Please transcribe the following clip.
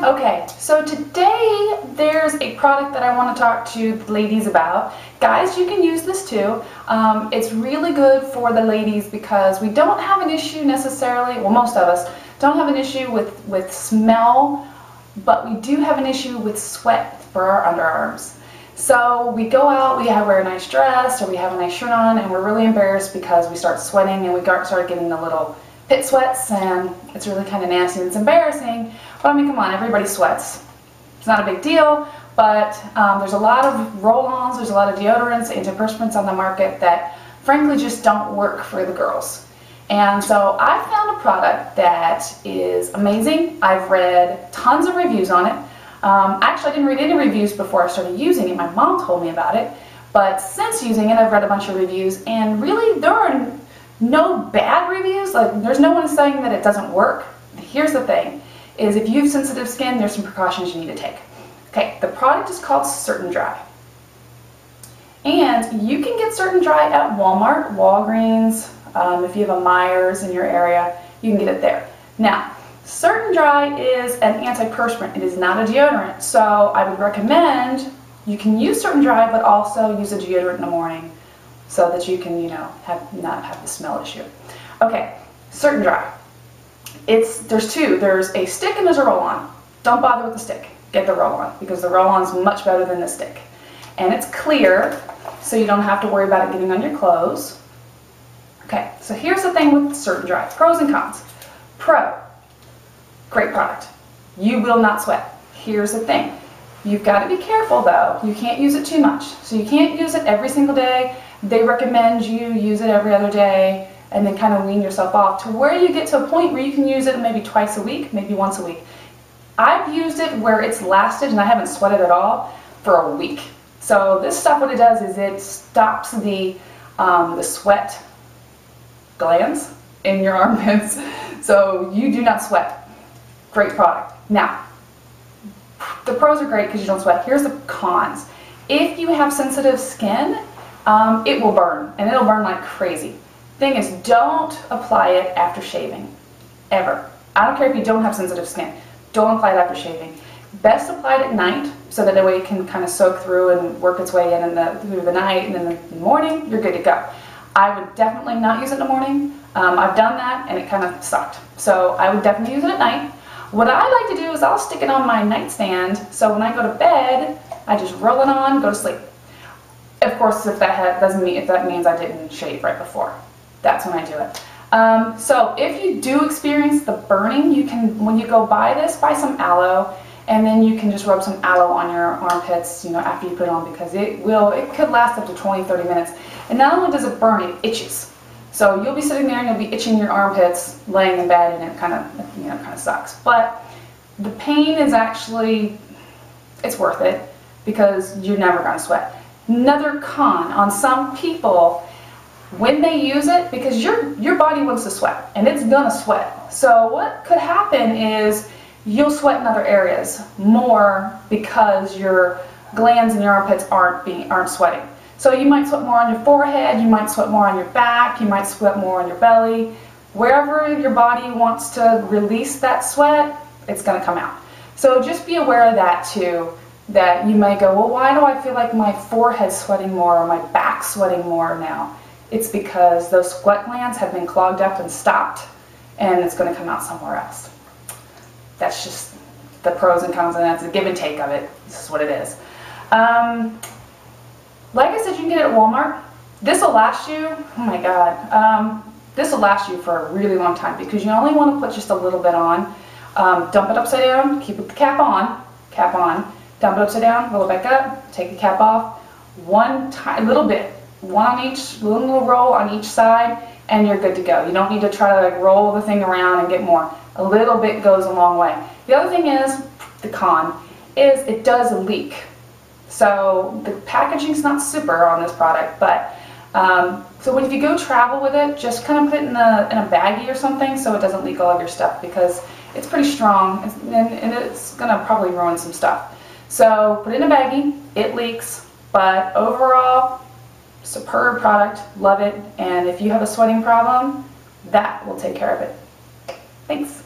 everyone. Okay, so today there's a product that I want to talk to the ladies about. Guys, you can use this too. It's really good for the ladies because we don't have an issue necessarily, well, most of us don't have an issue with smell, but we do have an issue with sweat for our underarms. So we go out, we wear a nice dress or we have a nice shirt on, and we're really embarrassed because we start sweating and we start getting the little pit sweats, and it's really kind of nasty and it's embarrassing. But I mean, come on, everybody sweats. It's not a big deal, but there's a lot of roll-ons, there's a lot of deodorants, antiperspirants on the market that frankly just don't work for the girls. And so I found a product that is amazing. I've read tons of reviews on it. Actually, I didn't read any reviews before I started using it. My mom told me about it. But since using it, I've read a bunch of reviews, and really there are no bad reviews. Like, there's no one saying that it doesn't work. Here's the thing, is if you have sensitive skin, there's some precautions you need to take. Okay, the product is called Certain Dry. And you can get Certain Dry at Walmart, Walgreens, if you have a Myers in your area, you can get it there. Now, Certain Dry is an antiperspirant. It is not a deodorant. So I would recommend you can use Certain Dry, but also use a deodorant in the morning so that you can, not have the smell issue. Okay, Certain Dry. There's two. There's a stick and there's a roll-on. Don't bother with the stick. Get the roll-on because the roll-on is much better than the stick. And it's clear, so you don't have to worry about it getting on your clothes. Okay, so here's the thing with Certain Dry. Pros and cons. Pro, great product. You will not sweat. Here's the thing. You've got to be careful though. You can't use it too much. So you can't use it every single day. They recommend you use it every other day and then kind of wean yourself off to where you get to a point where you can use it maybe twice a week, maybe once a week. I've used it where it's lasted and I haven't sweated at all for a week. So this stuff, what it does is it stops the sweat glands in your armpits, so you do not sweat. Great product. Now, the pros are great because you don't sweat. Here's the cons. If you have sensitive skin, it will burn, and it'll burn like crazy. Thing is, don't apply it after shaving, ever. I don't care if you don't have sensitive skin. Don't apply it after shaving. Best applied at night, so that way it can kind of soak through and work its way in through the night, and then in the morning, you're good to go. I would definitely not use it in the morning. I've done that, and it kind of sucked. So I would definitely use it at night. What I like to do is I'll stick it on my nightstand, so when I go to bed, I just roll it on, go to sleep. Of course, if that means I didn't shave right before, that's when I do it. So if you do experience the burning, you can, when you go buy this, buy some aloe, and then you can just rub some aloe on your armpits, after you put it on, because it could last up to 20-30 minutes. And not only does it burn, it itches. So you'll be sitting there and you'll be itching your armpits, laying in bed, and it kind of sucks. But the pain is actually, it's worth it because you're never going to sweat. Another con on some people, when they use it, because your body wants to sweat and it's gonna sweat. So what could happen is you'll sweat in other areas more because your glands in your armpits aren't sweating. So you might sweat more on your forehead, you might sweat more on your back, you might sweat more on your belly. Wherever your body wants to release that sweat, it's gonna come out. So just be aware of that too. That you may go, well, why do I feel like my forehead's sweating more or my back's sweating more now? It's because those sweat glands have been clogged up and stopped, and it's going to come out somewhere else. That's just the pros and cons, and that's the give and take of it. This is what it is. Like I said, you can get it at Walmart. This will last you, oh my God, this will last you for a really long time because you only want to put just a little bit on. Dump it upside down, keep the cap on, dump it upside down, roll it back up, take the cap off, little bit, one on each, little roll on each side, and you're good to go. You don't need to try to roll the thing around and get more. A little bit goes a long way. The other thing is, the con, is it does leak. So the packaging's not super on this product, but so if you go travel with it, just kind of put it in a baggie or something so it doesn't leak all of your stuff because it's pretty strong and it's gonna probably ruin some stuff. So put it in a baggie, it leaks, but overall, superb product, love it, and if you have a sweating problem, that will take care of it. Thanks.